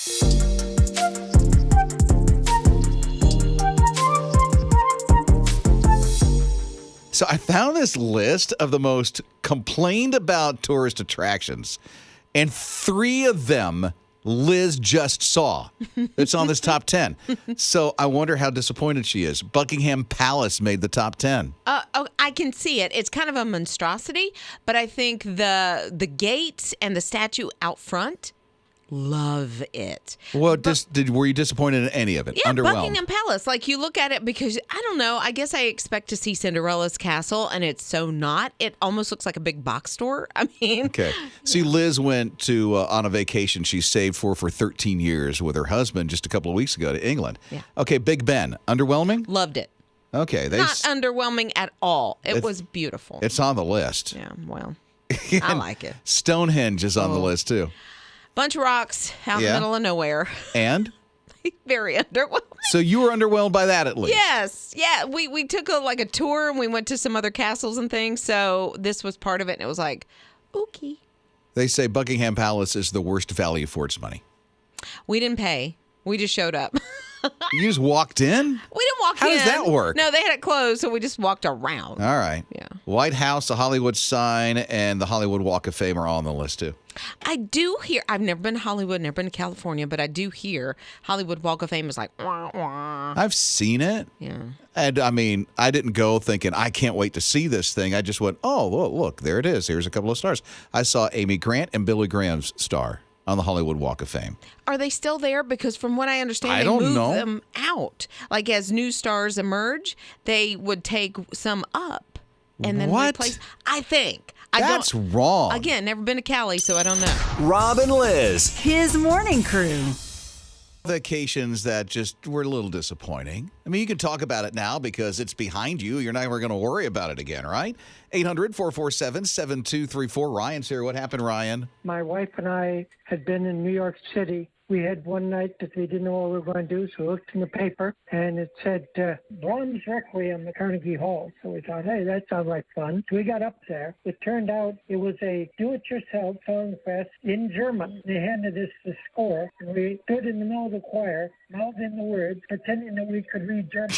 So I found this list of the most complained about tourist attractions, and 3 of them Lizz just saw. It's on this top 10. So I wonder how disappointed she is. Buckingham Palace made the top 10. I can see it. It's kind of a monstrosity, but I think the gates and the statue out front, love it. Well, were you disappointed in any of it? Yeah, Underwhelmed? Buckingham Palace. Like, you look at it because, I don't know, I guess I expect to see Cinderella's castle, and it's so not. It almost looks like a big box store. I mean. Okay. See, Lizz went to on a vacation she saved for 13 years with her husband just a couple of weeks ago to England. Yeah. Okay, Big Ben. Underwhelming? Loved it. Okay. Not underwhelming at all. It was beautiful. It's on the list. Yeah, well, I like it. Stonehenge is on the list, too. Bunch of rocks out in the middle of nowhere. And? Very underwhelming. So you were underwhelmed by that at least? Yes. Yeah, we took a tour and we went to some other castles and things. So this was part of it. And it was like, okay. They say Buckingham Palace is the worst value for its money. We didn't pay. We just showed up. You just walked in? We didn't walk in. How does that work? No, they had it closed, so we just walked around. All right. Yeah. White House, the Hollywood sign, and the Hollywood Walk of Fame are all on the list, too. I do hear, I've never been to Hollywood, never been to California, but I do hear Hollywood Walk of Fame is like, wah, wah. I've seen it. Yeah. And, I mean, I didn't go thinking, I can't wait to see this thing. I just went, oh, look, there it is. Here's a couple of stars. I saw Amy Grant and Billy Graham's star on the Hollywood Walk of Fame. Are they still there? Because from what I understand, they move them out. Like, as new stars emerge, they would take some up and then replace. I think. That's wrong. Again, never been to Cali, so I don't know. Rob and Lizz. His morning crew. Vacations that just were a little disappointing. I mean, you can talk about it now because it's behind you. You're never going to worry about it again, right? 800-447-7234. Ryan's here. What happened, Ryan? My wife and I had been in New York City. We had one night that we didn't know what we were going to do, so we looked in the paper, and it said Brahms Requiem at Carnegie Hall. So we thought, hey, that sounds like fun. So we got up there. It turned out it was a do-it-yourself song fest in German. They handed us the score, and we stood in the middle of the choir, mouthing the words, pretending that we could read German.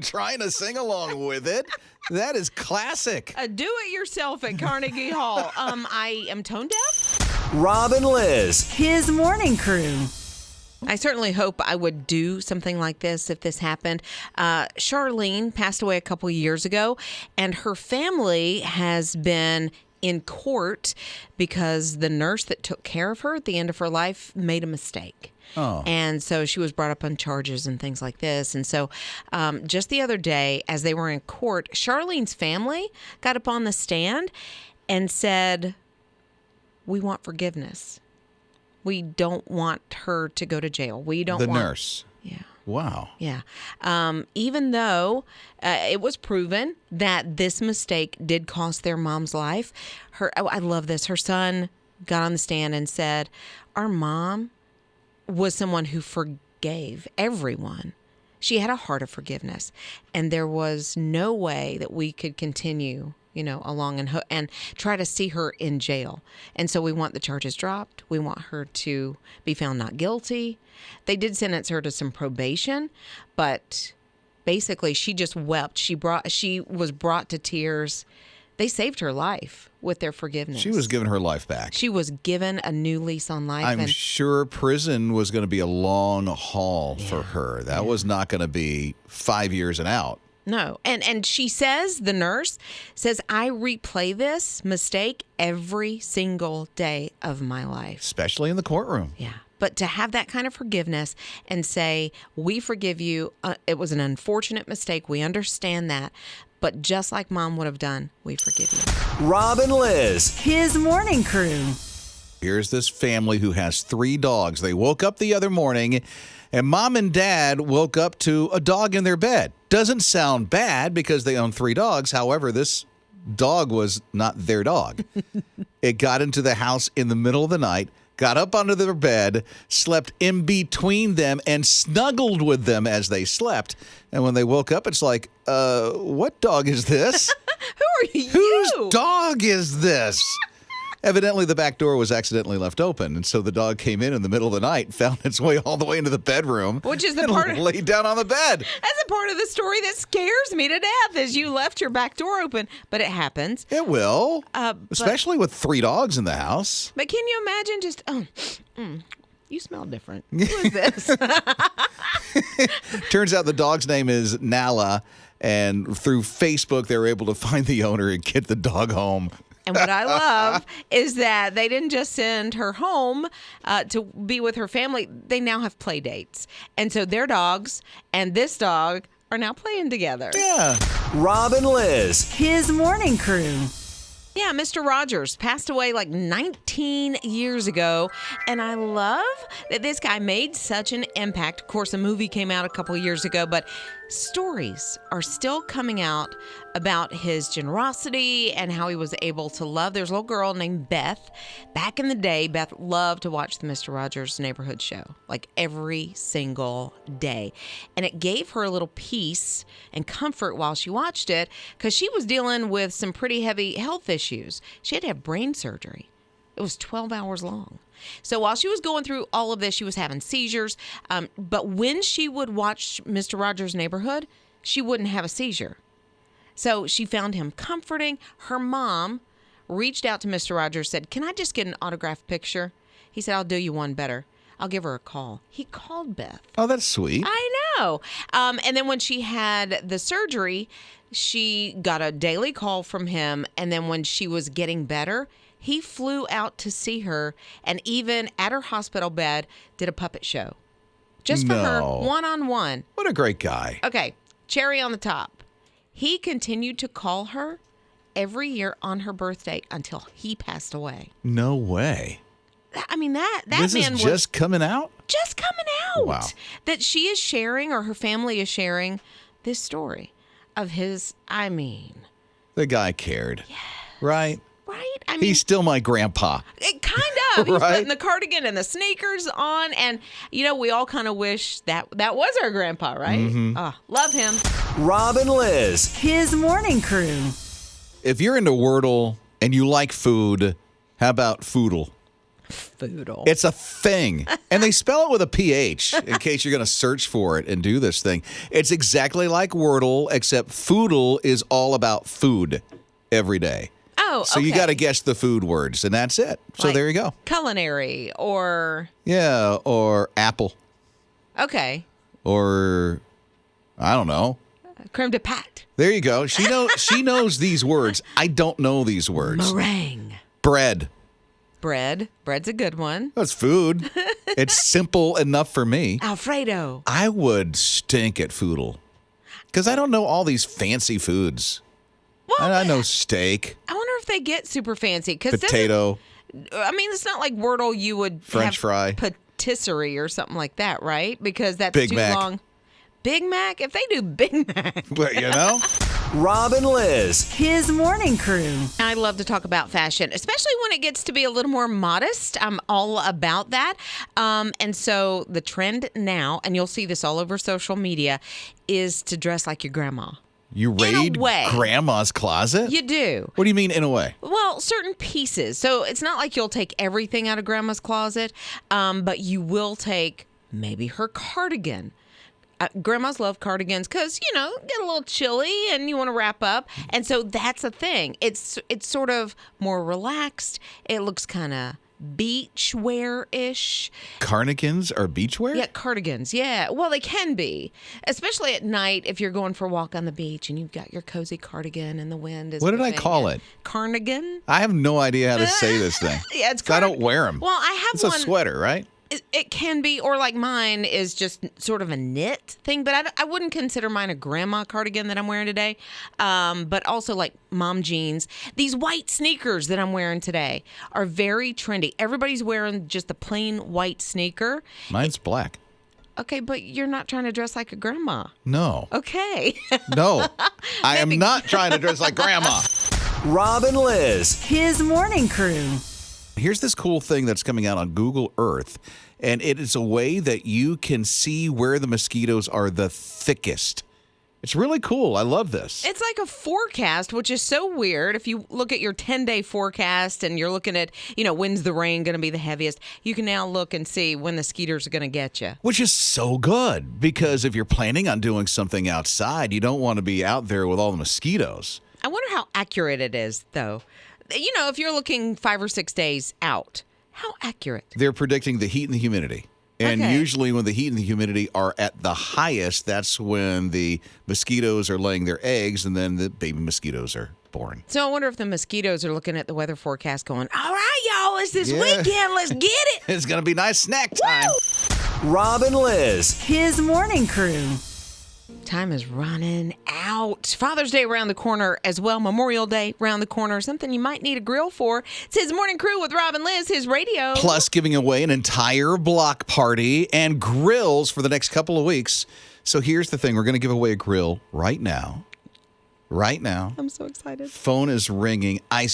Trying to sing along with it. That is classic. Do-it-yourself at Carnegie Hall. I am tone deaf. Rob and Lizz. His morning crew. I certainly hope I would do something like this if this happened. Charlene passed away a couple years ago, and her family has been in court because the nurse that took care of her at the end of her life made a mistake. Oh. And so she was brought up on charges and things like this. And so just the other day, as they were in court, Charlene's family got up on the stand and said, we want forgiveness. We don't want her to go to jail. We don't want... The nurse. Yeah. Wow. Yeah. Even though it was proven that this mistake did cost their mom's life, I love this. Her son got on the stand and said, our mom was someone who forgave everyone. She had a heart of forgiveness, and there was no way that we could continue along and try to see her in jail. And so we want the charges dropped. We want her to be found not guilty. They did sentence her to some probation, but basically she just wept. She was brought to tears. They saved her life with their forgiveness. She was given her life back. She was given a new lease on life. I'm sure prison was going to be a long haul for her. That was not going to be 5 years and out. No. And she says, the nurse says, I replay this mistake every single day of my life. Especially in the courtroom. Yeah. But to have that kind of forgiveness and say, we forgive you. It was an unfortunate mistake. We understand that. But just like mom would have done, we forgive you. Rob and Lizz. His morning crew. Here's this family who has 3 dogs. They woke up the other morning, and mom and dad woke up to a dog in their bed. Doesn't sound bad because they own 3 dogs. However, this dog was not their dog. It got into the house in the middle of the night, got up under their bed, slept in between them, and snuggled with them as they slept. And when they woke up, it's like, what dog is this? Who are you? Whose dog is this? Evidently, the back door was accidentally left open, and so the dog came in the middle of the night, found its way all the way into the bedroom, Which is the and part laid down on the bed. That's a part of the story that scares me to death is you left your back door open, but it happens. It will, But- especially with 3 dogs in the house. But can you imagine just, you smell different. Who is this? Turns out the dog's name is Nala, and through Facebook, they were able to find the owner and get the dog home. And what I love is that they didn't just send her home to be with her family. They now have play dates. And so their dogs and this dog are now playing together. Yeah. Rob and Liz. His morning crew. Yeah, Mr. Rogers passed away like 19 years ago. And I love that this guy made such an impact. Of course, a movie came out a couple years ago, but stories are still coming out about his generosity and how he was able to love. There's a little girl named Beth. Back in the day, Beth loved to watch the Mr. Rogers Neighborhood Show, like every single day. And it gave her a little peace and comfort while she watched it because she was dealing with some pretty heavy health issues. She had to have brain surgery. It was 12 hours long. So while she was going through all of this, she was having seizures. But when she would watch Mr. Rogers' Neighborhood, she wouldn't have a seizure. So she found him comforting. Her mom reached out to Mr. Rogers, said, "Can I just get an autographed picture?" He said, "I'll do you one better. I'll give her a call." He called Beth. Oh, that's sweet. I know. And then when she had the surgery, she got a daily call from him. And then when she was getting better, he flew out to see her and even at her hospital bed did a puppet show. Just for her, No. one-on-one. What a great guy. Okay, cherry on the top. He continued to call her every year on her birthday until he passed away. No way. I mean, that This man is was just coming out? just coming out. Wow. That she is sharing, or her family is sharing, this story of his, The guy cared. Yeah. Right? right? I mean, He's still my grandpa. it kind of. He's Right? putting the cardigan and the sneakers on. And, we all kind of wish that was our grandpa, right? Mm-hmm. Love him. Rob and Liz. His morning crew. If you're into Wordle and you like food, how about Foodle? Foodle. It's a thing. And they spell it with a PH in case you're going to search for it and do this thing. It's exactly like Wordle, except Foodle is all about food every day. Oh, So you okay. got to guess the food words, and that's it. So Like there you go. Culinary or, Yeah, or apple, okay, or I don't know. creme de pâte. There you go. She knows these words. I don't know these words. Meringue. Bread. Bread. Bread's a good one. That's food. It's simple enough for me. Alfredo. I would stink at Foodle because I don't know all these fancy foods. Well, I know steak, I wonder if they get super fancy. potato. It's not like Wordle you would French have fry. patisserie or something like that, right? Because that's Big too Mac. long. Big Mac? If they do Big Mac. But, Rob and Liz. His morning crew. I love to talk about fashion, especially when it gets to be a little more modest. I'm all about that. And so the trend now, and you'll see this all over social media, is to dress like your grandma. You raid way. grandma's closet? You do. What do you mean in a way? Well, certain pieces. So it's not like you'll take everything out of grandma's closet, but you will take maybe her cardigan. Grandmas love cardigans because, get a little chilly and you want to wrap up. And so that's a thing. It's sort of more relaxed. It looks kind of beach wear-ish. Cardigans are beachwear? Yeah, cardigans. Yeah. Well, they can be, especially at night if you're going for a walk on the beach and you've got your cozy cardigan and the wind is What did I whipping call in. it? Cardigan? I have no idea how to say this thing. Yeah, it's I don't wear them. Well, I have It's one. a sweater, right? It can be, or like mine is just sort of a knit thing, but I wouldn't consider mine a grandma cardigan that I'm wearing today. But also like mom jeans. These white sneakers that I'm wearing today are very trendy. Everybody's wearing just the plain white sneaker. Mine's black. Okay, but you're not trying to dress like a grandma. No. Okay. No. I am not trying to dress like grandma. Rob and Liz. His morning crew. Here's this cool thing that's coming out on Google Earth, and it is a way that you can see where the mosquitoes are the thickest It's really cool. I love this. It's like a forecast, which is so weird. If you look at your 10-day forecast and you're looking at, when's the rain going to be the heaviest, you can now look and see when the skeeters are going to get you. Which is so good because if you're planning on doing something outside, you don't want to be out there with all the mosquitoes. I wonder how accurate it is, though. If you're looking 5 or 6 days out, how accurate? They're predicting the heat and the humidity. And Okay. usually when the heat and the humidity are at the highest, that's when the mosquitoes are laying their eggs and then the baby mosquitoes are born. So I wonder if the mosquitoes are looking at the weather forecast going, all right, y'all, it's this Yeah. weekend. Let's get it. It's going to be nice snack time. Rob and Liz. His morning crew. Time is running out. Father's Day around the corner as well. Memorial Day around the corner. Something you might need a grill for. It's His Morning Crew with Rob and Liz, His radio. Plus giving away an entire block party and grills for the next couple of weeks. So here's the thing. We're going to give away a grill right now. Right now. I'm so excited. Phone is ringing. I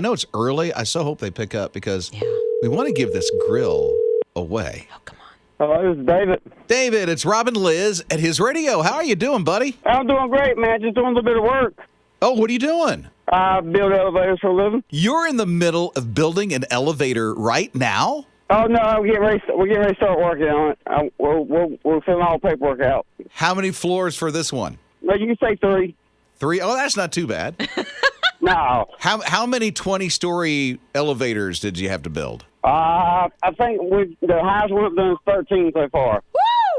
know it's early. I so hope they pick up because Yeah. we want to give this grill away. Oh, come on. Hello, this is David. David, it's Rob and Liz at His Radio. How are you doing, buddy? I'm doing great, man. Just doing a little bit of work. Oh, what are you doing? I build elevators for a living. You're in the middle of building an elevator right now? Oh no, we're getting ready to start working on it. We're filling all the paperwork out. How many floors for this one? No, you can say 3. 3? Oh, that's not too bad. No, How many 20-story elevators did you have to build? I think the highest one I've done is 13 so far.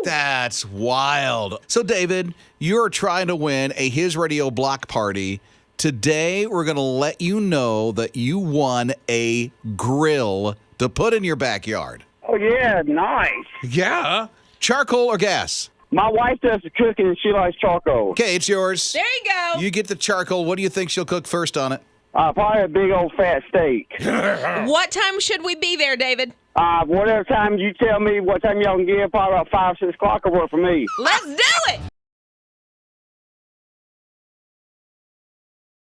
That's wild. So, David, you're trying to win a His Radio block party. Today, we're going to let you know that you won a grill to put in your backyard. Oh yeah, nice. Yeah. Charcoal or gas? My wife does the cooking and she likes charcoal. Okay, it's yours. There you go. You get the charcoal. What do you think she'll cook first on it? Probably a big old fat steak. What time should we be there, David? Whatever time you tell me what time y'all can get, probably about 5, 6 o'clock will work for me. Let's do it.